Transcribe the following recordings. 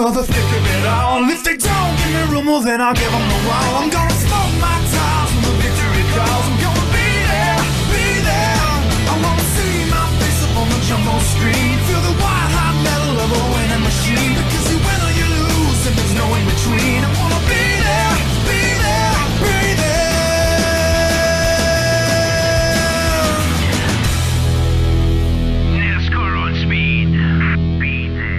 for the thick of it all. If they don't give me room, well then I'll give them the wall. I'm gonna smoke my tires when the victory calls. I'm gonna be there, be there. I wanna see my face up on the jumbo screen. Feel the white hot metal of a winning machine. Because you win or you lose and there's no in between. I wanna be there, be there, be there. NASCAR on speed. Be there.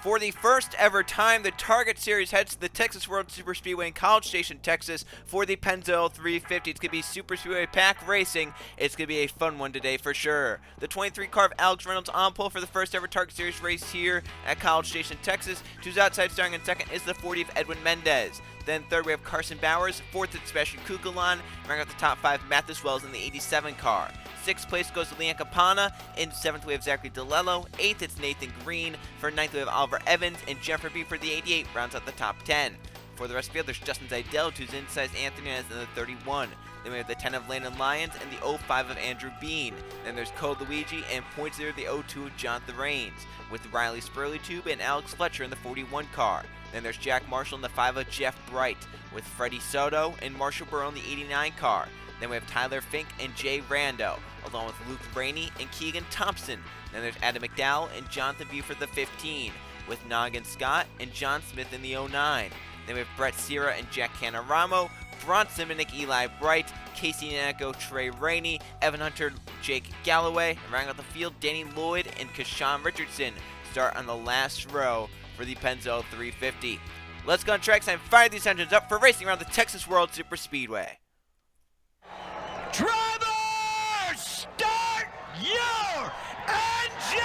For the first ever time, the Target Series heads to the Texas World Superspeedway in College Station, Texas for the Pennzoil 350. It's going to be Super Speedway pack racing. It's going to be a fun one today for sure. The 23 car of Alex Reynolds on pole for the first ever Target Series race here at College Station, Texas. Who's outside starting in second is the 40 of Edwin Mendez. Then third we have Carson Bowers, fourth it's Sebastian Kukulon, rounding out the top five Mathis Wells in the 87 car. Sixth place goes to Leon Campana. In seventh we have Zachary DeLello. Eighth it's Nathan Green. For ninth we have Oliver Evans, and Jeffrey B for the 88 rounds out the top 10. For the rest of the field, there's Justin Zidell, who's inside Anthony as in the 31. Then we have the 10 of Landon Lyons and the 05 of Andrew Bean. Then there's Code Luigi and points there the 02 of Jonathan Rains, with Riley Spurley-Tube and Alex Fletcher in the 41 car. Then there's Jack Marshall in the 5 of Jeff Bright, with Freddie Soto and Marshall Burrow in the 89 car. Then we have Tyler Fink and Jay Rando, along with Luke Rainey and Keegan Thompson. Then there's Adam McDowell and Jonathan Buford the 15, with Noggin Scott and John Smith in the 09. Then we have Brett Sierra and Jack Canaramo, Bron Simonic, Eli Bright, Casey Nanako, Trey Rainey, Evan Hunter, Jake Galloway, and rounding out the field, Danny Lloyd and Kashawn Richardson start on the last row for the Pennzoil 350. Let's go on tracks and fire these engines up for racing around the Texas World Superspeedway. Drivers, start your engine!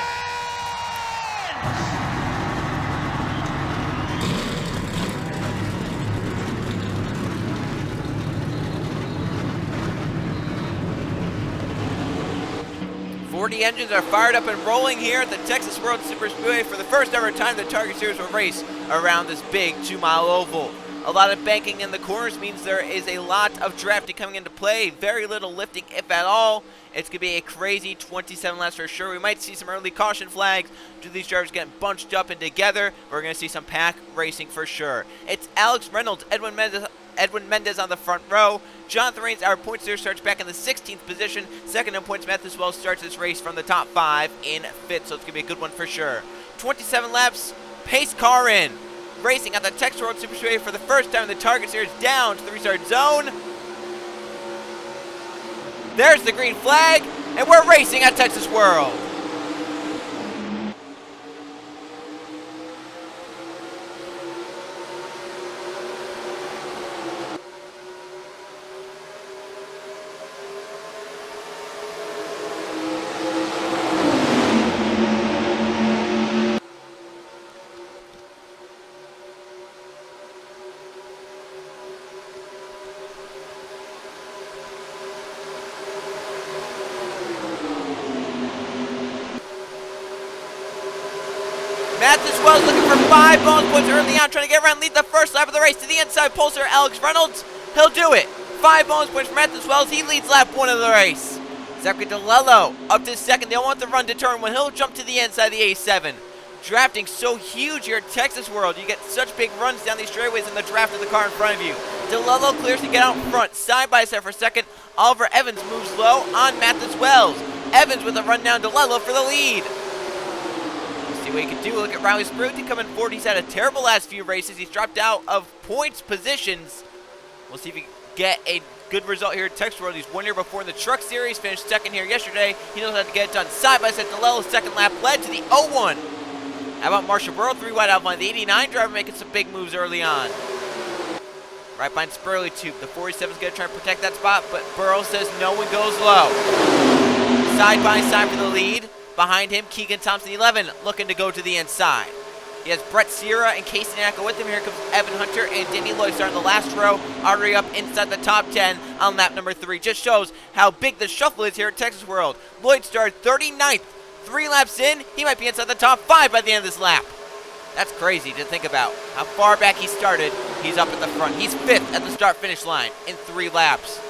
40 engines are fired up and rolling here at the Texas World Superspeedway for the first ever time the Target Series will race around this big 2-mile oval. A lot of banking in the corners means there is a lot of drafting coming into play. Very little lifting, if at all. It's going to be a crazy 27 laps for sure. We might see some early caution flags due to these drivers getting bunched up and together. We're going to see some pack racing for sure. It's Alex Reynolds, Edwin Mendez on the front row. Jonathan Rains, our points leader, starts back in the 16th position. Second in points, Mathis Wells starts this race from the top 5 in 5th, so it's going to be a good one for sure. 27 laps, pace car in. Racing at the Texas World Superspeedway for the first time in the Target Series down to the restart zone. There's the green flag, and we're racing at Texas World. Mathis Wells looking for 5 bonus points early on, trying to get around, lead the first lap of the race to the inside. Pulsar Alex Reynolds, he'll do it. 5 bonus points for Mathis Wells, he leads lap 1 of the race. Zachary DeLello up to second, they don't want the run to turn when he'll jump to the inside of the A7. Drafting so huge here at Texas World, you get such big runs down these straightaways in the draft of the car in front of you. DeLello clears to get out front, side by side for second. Oliver Evans moves low on Mathis Wells. Evans with a run down, DeLello for the lead. See what he can do. Look at Riley Spruill coming forward. He's had a terrible last few races. He's dropped out of points positions. We'll see if he can get a good result here at Texas World. He's 1 year before in the Truck Series. Finished second here yesterday. He knows how to get it done. Side by side, DeLello's second lap led to the 01. How about Marshall Burrow? 3 wide out line. The 89 driver making some big moves early on. Right behind Spurley-Tube. The 47 is going to try and protect that spot, but Burrow says no one goes low. Side by side for the lead. Behind him, Keegan Thompson, 11, looking to go to the inside. He has Brett Sierra and Casey Nanako with him. Here comes Evan Hunter and Danny Lloyd starting the last row, already up inside the top 10 on lap number 3. Just shows how big the shuffle is here at Texas World. Lloyd started 39th. 3 laps in, he might be inside the top 5 by the end of this lap. That's crazy to think about. How far back he started, he's up at the front. He's 5th at the start-finish line in 3 laps.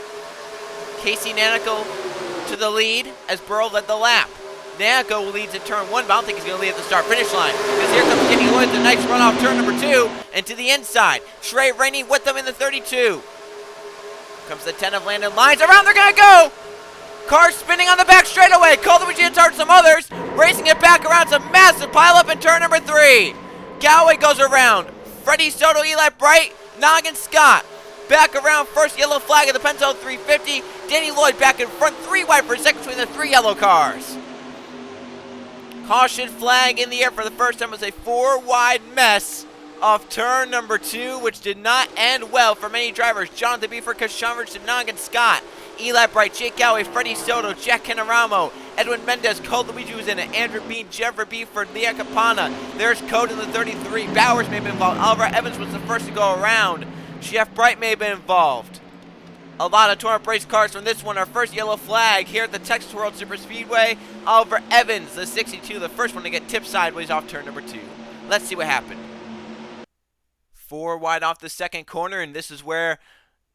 Casey Nanako to the lead as Burrow led the lap. Danko leads in turn 1, but I don't think he's going to lead at the start-finish line. Because here comes Danny Lloyd, the nice run off turn number 2, and to the inside. Trey Rainey with them in the 32. Comes the 10 of Landon Lyons. Around they're going to go! Cars spinning on the back straightaway. Koldewicz and some others. Racing it back around. Some massive pileup in turn number 3. Galloway goes around. Freddie Soto, Eli Bright, Noggin Scott. Back around, first yellow flag of the Pennzoil 350. Danny Lloyd back in front, 3 wide for a second between the 3 yellow cars. Caution flag in the air for the first time. It was a 4-wide mess off turn number 2, which did not end well for many drivers. Jonathan Beefer, Kashanovich, Noggin Scott, Eli Bright, Jake Galloway, Freddie Soto, Jack Canaramo, Edwin Mendez, Cole Luigi was in it, Andrew Bean, Jeffrey Beeford, Leah Capana. There's Code in the 33. Bowers may have been involved. Oliver Evans was the first to go around. Jeff Bright may have been involved. A lot of torn up race cars from this one. Our first yellow flag here at the Texas World Superspeedway. Oliver Evans, the 62, the first one to get tipped sideways off turn number 2. Let's see what happened. 4 wide off the second corner, and this is where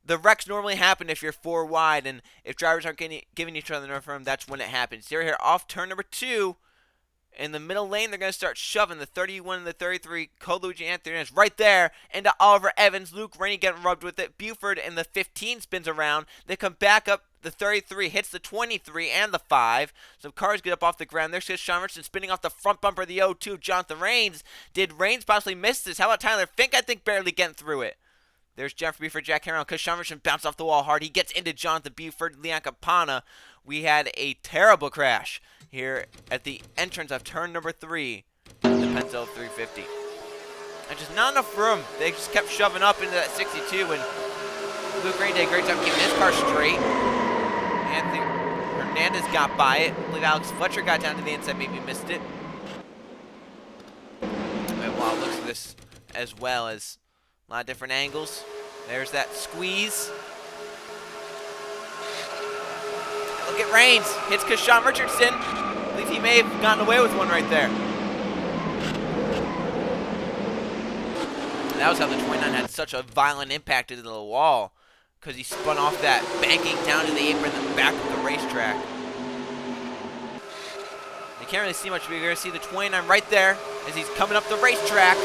the wrecks normally happen if you're 4 wide, and if drivers aren't giving each other enough room, that's when it happens. Here off turn number 2, in the middle lane, they're going to start shoving the 31 and the 33. Colucci Anthony is right there into Oliver Evans. Luke Rainey getting rubbed with it. Buford in the 15 spins around. They come back up. The 33 hits the 23 and the 5. Some cars get up off the ground. There's Sean Richardson spinning off the front bumper of the 02. Jonathan Rains. Did Rains possibly miss this? How about Tyler Fink? I think barely getting through it. There's Jeffrey Buford, Jack Harrell. Because Sean Richardson bounced off the wall hard. He gets into Jonathan Buford, Leon Capana. We had a terrible crash here at the entrance of turn number 3 of the Pennzoil 350. And just not enough room. They just kept shoving up into that 62, and Luke Rain did a great job keeping his car straight. Anthony Hernandez got by it. I believe Alex Fletcher got down to the inside, maybe missed it. And wow, looks at this as well as a lot of different angles. There's that squeeze. Look at Rains. Hits Kashawn Richardson. I believe he may have gotten away with one right there. That was how the 29 had such a violent impact into the wall, because he spun off that, banking down to the apron in the back of the racetrack. You can't really see much, but you're going to see the 29 right there as he's coming up the racetrack.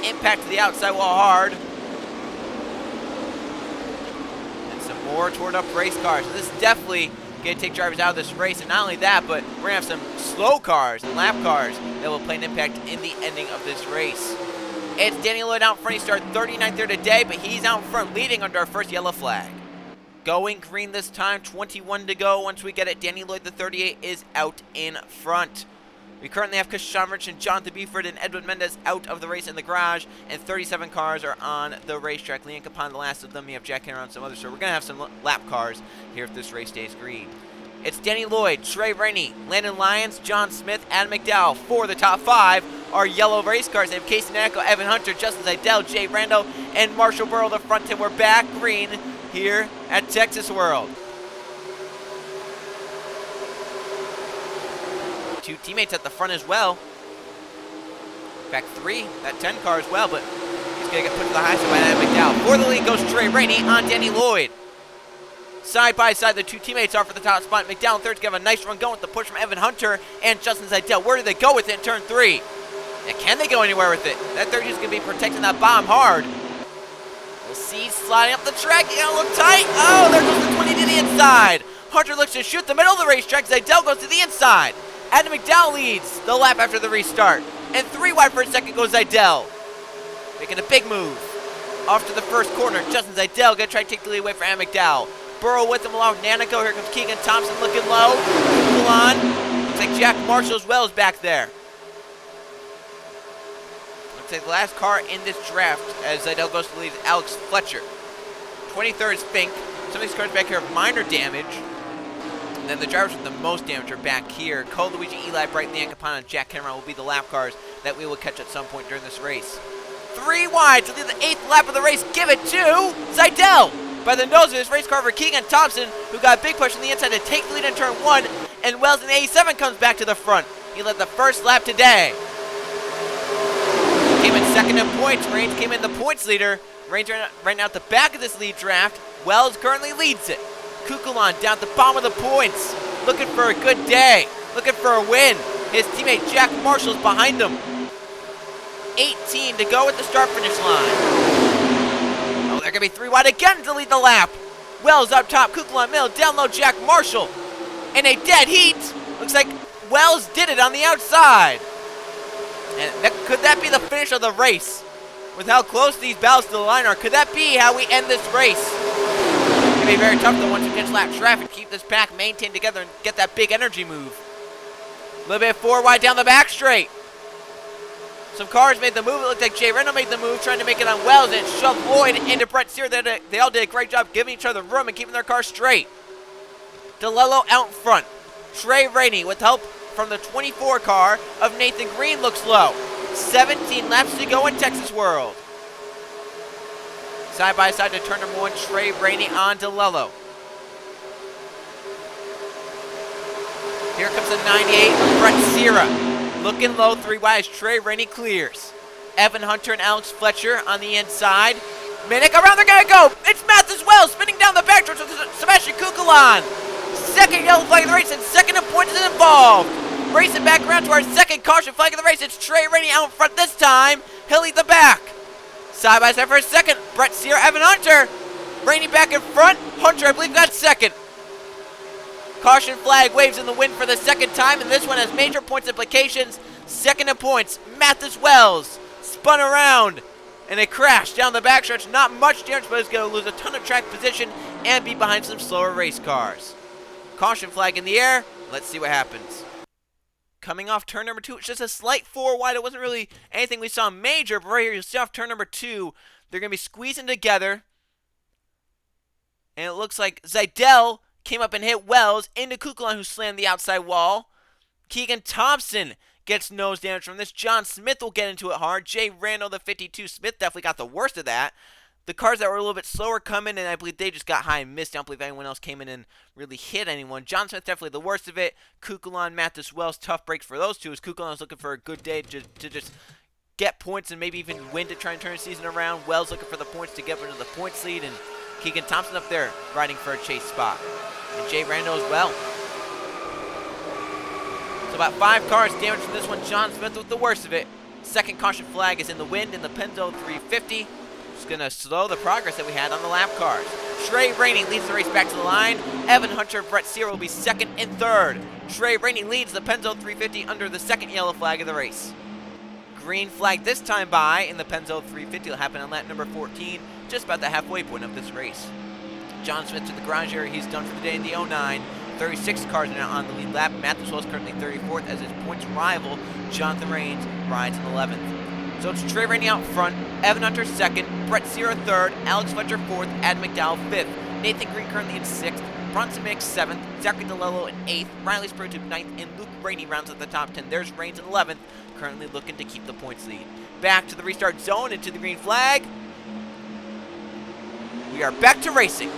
Impact to the outside wall hard. And some more torn up race cars. So this is definitely going to take drivers out of this race. And not only that, but we're going to have some slow cars and lap cars that will play an impact in the ending of this race. It's Danny Lloyd out front. He started 39th there today, but he's out front leading under our first yellow flag. Going green this time, 21 to go. Once we get it, Danny Lloyd, the 38, is out in front. We currently have Kashawn Rich and Jonathan Buford and Edwin Mendez out of the race in the garage, and 37 cars are on the racetrack. Leon Capon, the last of them. You have Jack Henry on some others, so we're going to have some lap cars here if this race stays green. It's Danny Lloyd, Trey Rainey, Landon Lyons, John Smith, Adam McDowell. For the top 5 are yellow race cars. They have Casey Nanko, Evan Hunter, Justin Zidell, Jay Rando, and Marshall Burrow the front 10. We're back green here at Texas World. 2 teammates at the front as well. In fact, 3, that 10 car as well, but he's going to get put to the high side by Adam McDowell. For the lead goes Trey Rainey on Danny Lloyd. Side by side, the 2 teammates are for the top spot. McDowell in third to have a nice run going with the push from Evan Hunter and Justin Zidell. Where do they go with it in turn 3? And can they go anywhere with it? That 30 is going to be protecting that bottom hard. We'll see sliding up the track. You gotta look tight. Oh, there goes the 20 to the inside. Hunter looks to shoot the middle of the racetrack. Zidell goes to the inside. Adam McDowell leads the lap after the restart. And 3 wide for a second goes Zidell. Making a big move. Off to the first corner. Justin Zidell going to try to take the lead away for Adam McDowell. Burrow with him along with Nanico. Here comes Keegan Thompson looking low. Milan. Looks like Jack Marshall as well is back there. Looks like the last car in this draft as Zidell goes to lead is Alex Fletcher. 23rd is Fink. Some of these cars back here have minor damage. And then the drivers with the most damage are back here. Cole Luigi, Eli Bright, Leon Capana, and Jack Cameron will be the lap cars that we will catch at some point during this race. 3 wide to lead the 8th lap of the race. Give it to Zidell. By the nose of his race car for Keegan Thompson, who got a big push on the inside to take the lead in turn 1. And Wells in the 87 comes back to the front. He led the first lap today. Came in second in points. Rains came in the points leader. Rains right now at the back of this lead draft. Wells currently leads it. Kukulon down at the bottom of the points, looking for a good day. looking for a win. His teammate Jack Marshall's behind him. 18 to go at the start-finish line. Oh, they're going to be 3 wide again to lead the lap. Wells up top, Kukla middle, down low Jack Marshall. In a dead heat. Looks like Wells did it on the outside. And could that be the finish of the race? With how close these battles to the line are, could that be how we end this race? It's going to be very tough though once we catch lap traffic, keep this pack maintained together and get that big energy move. A little bit 4 wide down the back straight. Some cars made the move. It looked like Jay Reno made the move, trying to make it on Wells, and shoved Lloyd into Brett Sear. They all did a great job giving each other room and keeping their cars straight. DeLello out in front. Trey Rainey, with help from the 24 car of Nathan Green, looks low. 17 laps to go in Texas World. Side by side to turn number 1, Trey Rainey on DeLello. Here comes the 98 of Brett Sear. Looking low, 3 wide as Trey Rainey clears. Evan Hunter and Alex Fletcher on the inside. Minnick around, they're gonna go. It's Mathis Wells spinning down the backstretch with Sebastian Kukulon. Second yellow flag of the race and second of points is involved. Racing back around to our second caution flag of the race. It's Trey Rainey out in front this time. He'll lead the back. Side by side for a second. Brett Sear, Evan Hunter. Rainey back in front. Hunter, I believe, got second. Caution flag waves in the wind for the second time, and this one has major points implications. Second in points, Mathis Wells spun around, and it crashed down the backstretch. Not much damage, but it's going to lose a ton of track position and be behind some slower race cars. Caution flag in the air. Let's see what happens. Coming off turn number 2, it's just a slight 4 wide. It wasn't really anything we saw major, but right here, you'll see off turn number 2, they're going to be squeezing together, and it looks like Zidell came up and hit Wells into Kukulon, who slammed the outside wall. Keegan Thompson gets nose damage from this. John Smith will get into it hard. Jay Randall, the 52. Smith definitely got the worst of that. The cars that were a little bit slower come in, and I believe they just got high and missed. I don't believe anyone else came in and really hit anyone. John Smith definitely the worst of it. Kukulon, Mathis Wells, tough break for those two, as Kukulon was looking for a good day to just get points and maybe even win to try and turn the season around. Wells looking for the points to get into the points lead, and Keegan Thompson up there riding for a chase spot. And Jay Randall as well. So about 5 cars damaged from this one. John Smith with the worst of it. Second caution flag is in the wind in the Pennzoil 350. Just going to slow the progress that we had on the lap cars. Trey Rainey leads the race back to the line. Evan Hunter and Brett Sear will be second and third. Trey Rainey leads the Pennzoil 350 under the second yellow flag of the race. Green flag this time by in the Pennzoil 350 will happen on lap number 14, just about the halfway point of this race. John Smith to the garage area. He's done for the day in the 09. 36 cars are now on the lead lap. Mathis Wells currently 34th as his points rival, Jonathan Rains, rides in 11th. So it's Trey Rainey out front, Evan Hunter second, Brett Sear third, Alex Fletcher fourth, Adam McDowell fifth, Nathan Green currently in 6th, Bronson Mix 7th, Zachary DeLello in 8th, Riley Sprue 9th, and Luke Rainey rounds at the top 10. There's Rains in 11th, currently looking to keep the points lead. Back to the restart zone, into the green flag. We are back to racing.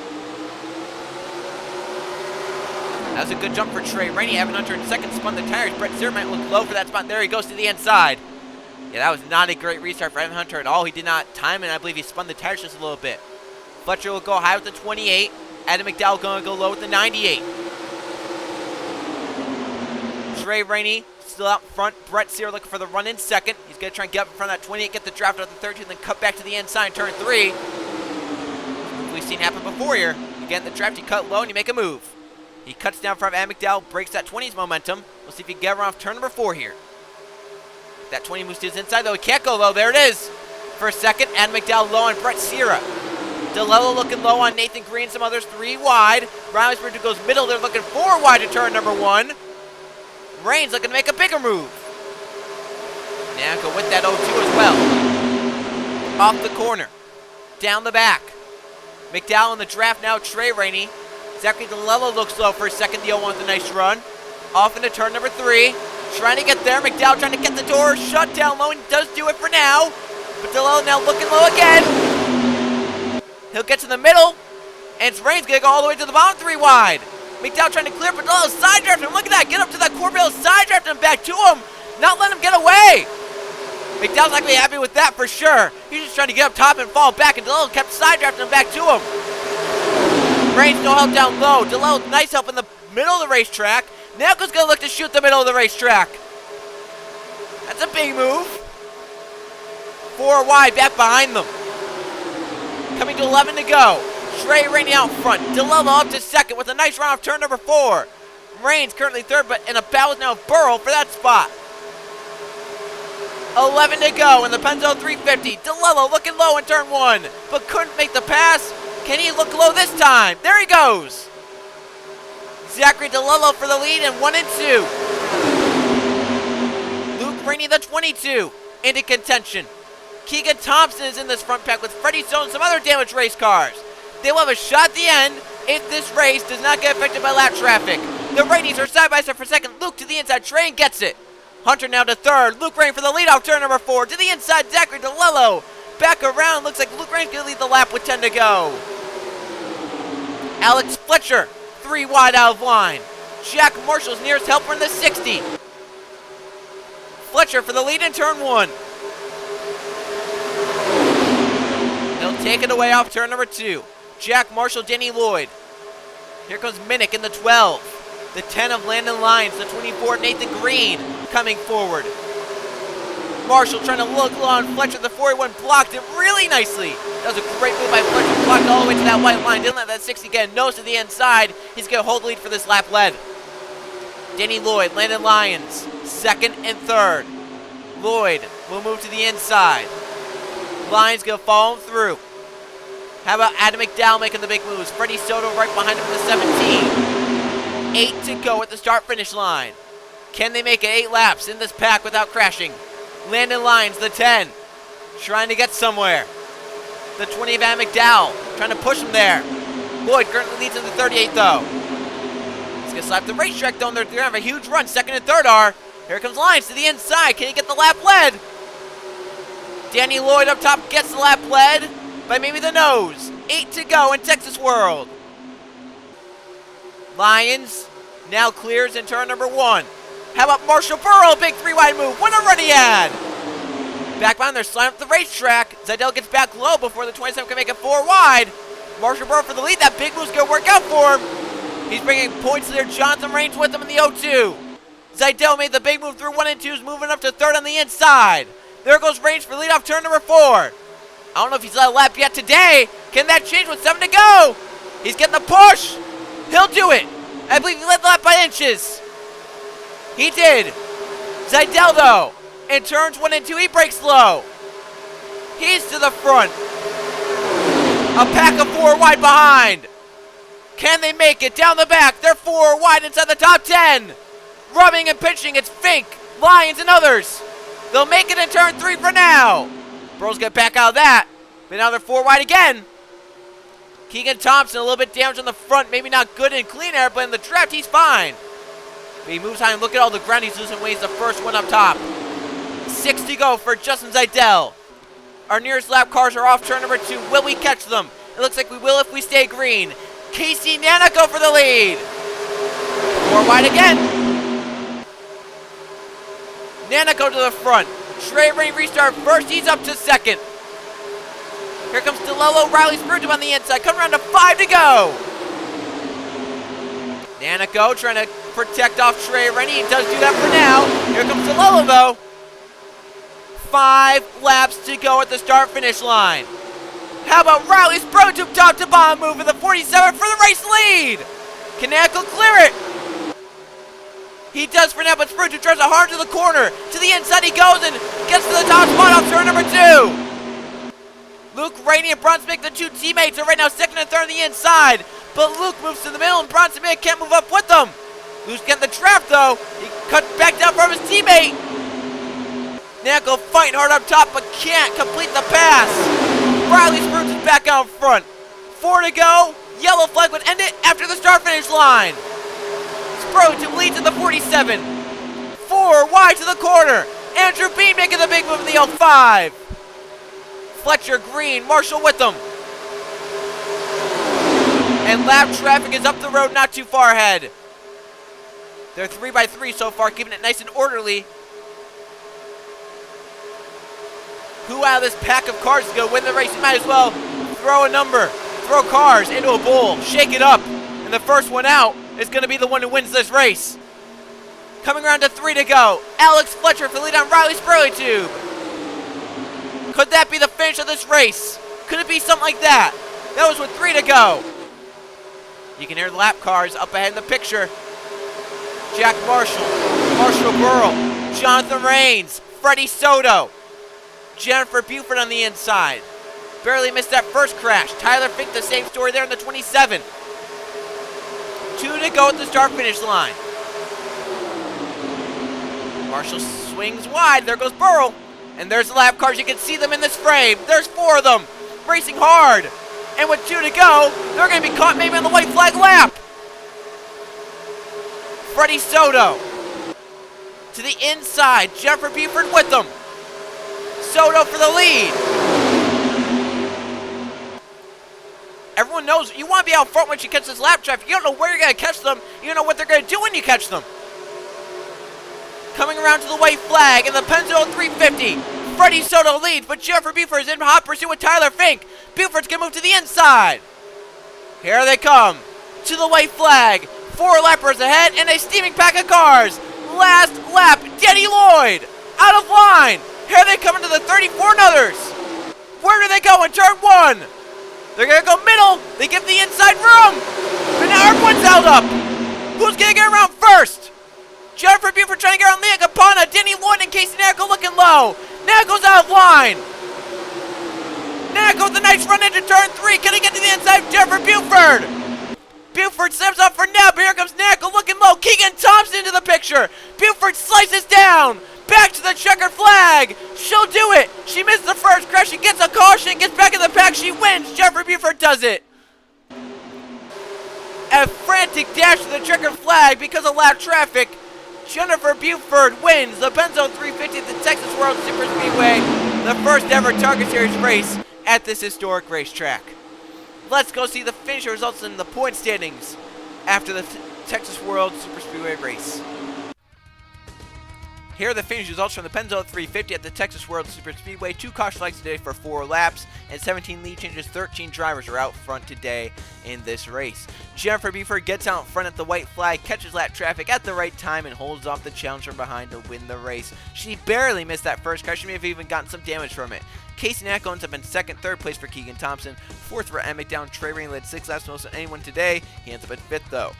That was a good jump for Trey Rainey. Evan Hunter in second, spun the tires. Brett Sear might look low for that spot. There he goes to the inside. Yeah, that was not a great restart for Evan Hunter at all. He did not time it. I believe he spun the tires just a little bit. Fletcher will go high with the 28. Adam McDowell going to go low with the 98. Trey Rainey still out front. Brett Sear looking for the run in second. He's going to try and get up in front of that 28, get the draft out the 13, then cut back to the inside, turn 3. We've seen happen before here. You get in the draft, you cut low, and you make a move. He cuts down in front of Adam McDowell, breaks that 20's momentum. We'll see if he can get around off turn number 4 here. That 20 moves to his inside, though. He can't go low. There it is. For a second, Adam McDowell low on Brett Sear. DeLello looking low on Nathan Green. Some others 3 wide. Riley Sprue goes middle. They're looking 4 wide to turn number 1. Rains looking to make a bigger move. Now go with that 0-2 as well. Off the corner. Down the back. McDowell in the draft now. Trey Rainey. Zachary DeLello looks low for a second. The 0-1 with a nice run. Off into turn number 3. Trying to get there. McDowell trying to get the door shut down low, and he does do it for now. But DeLello now looking low again. He'll get to the middle, and it's Rains going to go all the way to the bottom 3 wide. McDowell trying to clear, but DeLello side drafting him. Look at that. Get up to that Corbell, side drafting him back to him. Not letting him get away. McDowell's not going to be happy with that for sure. He's just trying to get up top and fall back, and DeLello kept side drafting him back to him. Rains no help down low. DeLello nice help in the middle of the racetrack. Nako's gonna look to shoot the middle of the racetrack. That's a big move. 4 wide, back behind them. Coming to 11 to go. Trey Rainey out front. DeLello up to second with a nice run off turn number 4. Raines currently third, but in a battle now with Burrow for that spot. 11 to go in the Pennzoil 350. DeLello looking low in turn 1, but couldn't make the pass. Can he look low this time? There he goes. Zachary DeLello for the lead in 1 and 2. Luke Rainey, the 22, into contention. Keegan Thompson is in this front pack with Freddie Stone and some other damaged race cars. They will have a shot at the end if this race does not get affected by lap traffic. The Rainies are side by side for second. Luke to the inside. Trey gets it. Hunter now to third. Luke Rain for the lead off turn number 4. To the inside, Zachary DeLello. Back around. Looks like Luke Rain's going to lead the lap with 10 to go. Alex Fletcher, 3 wide out of line. Jack Marshall's nearest helper in the 60. Fletcher for the lead in turn 1. He'll take it away off turn number 2. Jack Marshall, Denny Lloyd. Here comes Minnick in the 12. The 10 of Landon Lyons, the 24 Nathan Green coming forward. Marshall trying to look low on Fletcher. The 41 blocked it really nicely. That was a great move by Fletcher. Blocked all the way to that white line. Didn't let that 60 get a nose to the inside. He's going to hold the lead for this lap led. Denny Lloyd, Landon Lyons, second and third. Lloyd will move to the inside. Lyons going to follow him through. How about Adam McDowell making the big moves? Freddie Soto right behind him with the 17. 8 to go at the start-finish line. Can they make it 8 laps in this pack without crashing? Landon Lyons, the 10, trying to get somewhere. The 20 of Adam McDowell, trying to push him there. Lloyd currently leads in the 38, though. He's going to slap the racetrack, though, and they're going to have a huge run. Second and third are. Here comes Lyons to the inside. Can he get the lap led? Danny Lloyd up top gets the lap led by maybe the nose. 8 to go in Texas World. Lyons now clears in turn number 1. How about Marshall Burrow? Big 3-wide move. What a run he had. Back behind, they're sliding up the racetrack. Zidell gets back low before the 27 can make it 4 wide. Marshall Burrow for the lead. That big move's going to work out for him. He's bringing points there. Jonathan Raines with him in the 0-2. Zidell made the big move through 1 and 2s, moving up to third on the inside. There goes Raines for lead off turn number 4. I don't know if he's led a lap yet today. Can that change with 7 to go? He's getting the push. He'll do it. I believe he led the lap by inches. He did. Zidell, though, in turns 1 and 2, he breaks low. He's to the front. A pack of 4 wide behind. Can they make it down the back? They're 4 wide inside the top 10. Rubbing and pinching, it's Fink, Lyons, and others. They'll make it in turn 3 for now. Burrow's get back out of that. But now they're 4 wide again. Keegan Thompson a little bit damaged on the front. Maybe not good in clean air, but in the draft, he's fine. But he moves high and look at all the ground he's losing weight. He's the first one up top. 6 to go for Justin Zidell. Our nearest lap cars are off turn number 2. Will we catch them? It looks like we will if we stay green. Casey Nanico for the lead. 4 wide again. Nanico to the front. Trey Rain restart first. He's up to second. Here comes DeLello. Riley Spurgeon on the inside. Coming around to 5 to go. Nanico trying to protect off Trey Rain. He does do that for now. Here comes DeLello, though. 5 laps to go at the start-finish line. How about Riley Spurgeon top to bottom move with the 47 for the race lead? Can Nanico clear it? He does for now, but Spurgeon drives it hard to the corner. To the inside he goes and gets to the top spot off turn number 2. Luke Rainey and Bronson Mick, the 2 teammates, are right now second and third on the inside. But Luke moves to the middle and Bronson Mick can't move up with them. Luke's getting the draft though. He cuts back down from his teammate. Nanico fighting hard up top but can't complete the pass. Riley Spurgeon's back out front. 4 to go. Yellow flag would end it after the start-finish line. Spurgeon leads in the 47. 4 wide to the corner. Andrew Bean making the big move in the 05. Fletcher, Green, Marshall with them. And lap traffic is up the road not too far ahead. They're 3 by 3 so far, keeping it nice and orderly. Who out of this pack of cars is going to win the race? You might as well throw a number, throw cars into a bowl, shake it up, and the first one out is going to be the one who wins this race. Coming around to 3 to go. Alex Fletcher for the lead on Riley Spurley-Tube. Could that be the finish of this race? Could it be something like that? That was with 3 to go. You can hear the lap cars up ahead in the picture. Jack Marshall, Marshall Burrell, Jonathan Rains, Freddie Soto, Jennifer Buford on the inside. Barely missed that first crash. Tyler Fink, the same story there in the 27. 2 to go at the start-finish line. Marshall swings wide. There goes Burrell. And there's the lap cars. You can see them in this frame. There's 4 of them racing hard. And with 2 to go, they're going to be caught maybe on the white flag lap. Freddie Soto to the inside. Jennifer Buford with them. Soto for the lead. Everyone knows you want to be out front when you catch this lap traffic. You don't know where you're going to catch them. You don't know what they're going to do when you catch them. Coming around to the white flag in the Pennzoil 350. Freddie Soto leads, but Jennifer Buford is in hot pursuit with Tyler Fink. Buford's going to move to the inside. Here they come to the white flag. 4 lappers ahead and a steaming pack of cars. Last lap, Denny Lloyd out of line. Here they come into the 34 and others. Where do they go in turn 1? They're going to go middle. They give the inside room. But now everyone's held up. Who's going to get around first? Jennifer Buford trying to get around Leah Capana. Denny Lloyd and Casey Nackel looking low. Nackel's out of line. Nackel with a nice run into turn 3. Can he get to the inside of Jennifer Buford? Buford steps up for now, but here comes Nackel looking low. Keegan Thompson into the picture. Buford slices down. Back to the checkered flag. She'll do it. She missed the first crash. She gets a caution. Gets back in the pack. She wins. Jennifer Buford does it. A frantic dash to the checkered flag because of lap traffic. Jennifer Buford wins the Pennzoil 350 at the Texas World Superspeedway, the first ever Target Series race at this historic racetrack. Let's go see the finish results in the point standings after the Texas World Superspeedway race. Here are the finish results from the Pennzoil 350 at the Texas World Superspeedway. 2 caution flags today for 4 laps, and 17 lead changes. 13 drivers are out front today in this race. Jennifer Buford gets out front at the white flag, catches lap traffic at the right time, and holds off the challenge from behind to win the race. She barely missed that first crash. She may have even gotten some damage from it. Casey Nackel ends up in 2nd, 3rd place for Keegan Thompson. 4th for Emmett Down. Trey Rain led 6 laps most of anyone today. He ends up at 5th though.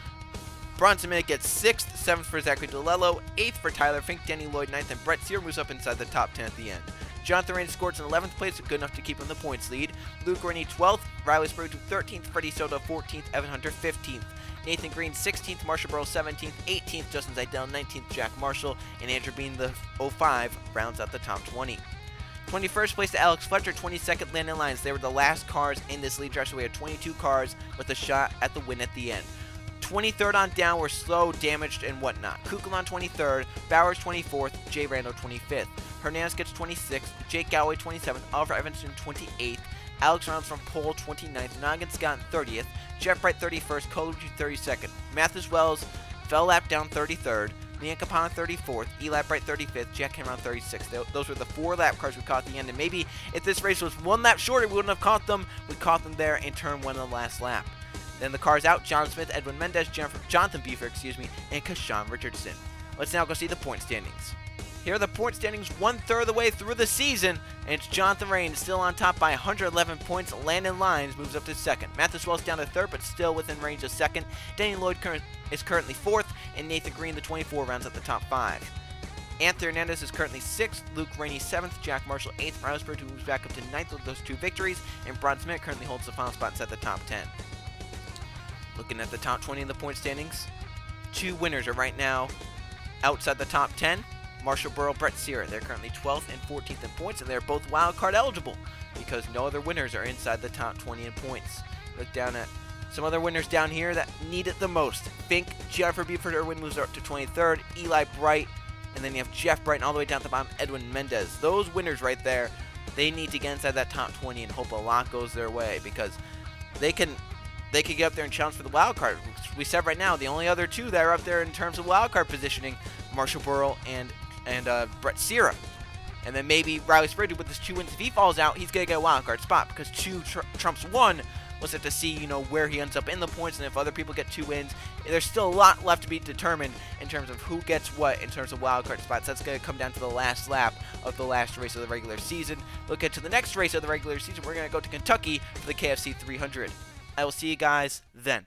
Bronson Minnick gets 6th, 7th for Zachary DeLello, 8th for Tyler Fink, Denny Lloyd 9th, and Brett Sear moves up inside the top 10 at the end. Jonathan Rain scores in 11th place, good enough to keep him the points lead. Luke Rennie 12th, Riley Spurley-Tube 13th, Freddie Soto 14th, Evan Hunter 15th. Nathan Green 16th, Marshall Burrell 17th, 18th, Justin Zeidel 19th, Jack Marshall, and Andrew Bean the 05 rounds out the top 20. 21st place to Alex Fletcher, 22nd Landon Lyons. They were the last cars in this lead drive, so we had 22 cars with a shot at the win at the end. 23rd on down were slow, damaged, and whatnot. Kukulon 23rd, Bowers 24th, Jay Randall 25th. Hernandez gets 26th, Jake Galloway 27th, Oliver Evanston 28th, Alex Reynolds from pole 29th, Noggin Scott 30th, Jeff Bright 31st, Colucci 32nd, Mathis Wells fell lap down 33rd, Leanne Capana 34th, Eli Bright 35th, Jack Cameron 36th. Those were the 4 lap cars we caught at the end, and maybe if this race was 1 lap shorter, we wouldn't have caught them. We caught them there in turn 1 of the last lap. Then the cars out, John Smith, Edwin Mendez, Jonathan Buford, and Kashawn Richardson. Let's now go see the point standings. Here are the point standings 1/3 of the way through the season, and it's Jonathan Rain still on top by 111 points. Landon Lyons moves up to 2nd. Mathis Wells down to 3rd, but still within range of 2nd. Danny Lloyd is currently 4th, and Nathan Green, the 24, rounds up the top 5. Anthony Hernandez is currently 6th, Luke Rainey 7th, Jack Marshall 8th, Riley Spurley moves back up to 9th with those 2 victories, and Bron Smith currently holds the final spot inside the top 10. Looking at the top 20 in the point standings, 2 winners are right now outside the top 10. Marshall Burrell, Brett Sear, they're currently 12th and 14th in points, and they're both wild card eligible because no other winners are inside the top 20 in points. Look down at some other winners down here that need it the most. Fink, Jennifer Buford, Erwin moves up to 23rd, Eli Bright, and then you have Jeff Bright, and all the way down at the bottom, Edwin Mendez. Those winners right there, they need to get inside that top 20 and hope a lot goes their way because they could get up there and challenge for the wild card. We said right now, the only other 2 that are up there in terms of wild card positioning, Marshall Burrell and Brett Sear. And then maybe Riley Spurley with his 2 wins. If he falls out, he's going to get a wild card spot because 2 trumps 1 We'll have to see, you know, where he ends up in the points, and if other people get 2 wins. There's still a lot left to be determined in terms of who gets what in terms of wildcard spots. That's going to come down to the last lap of the last race of the regular season. We'll get to the next race of the regular season. We're going to go to Kentucky for the KFC 300. I will see you guys then.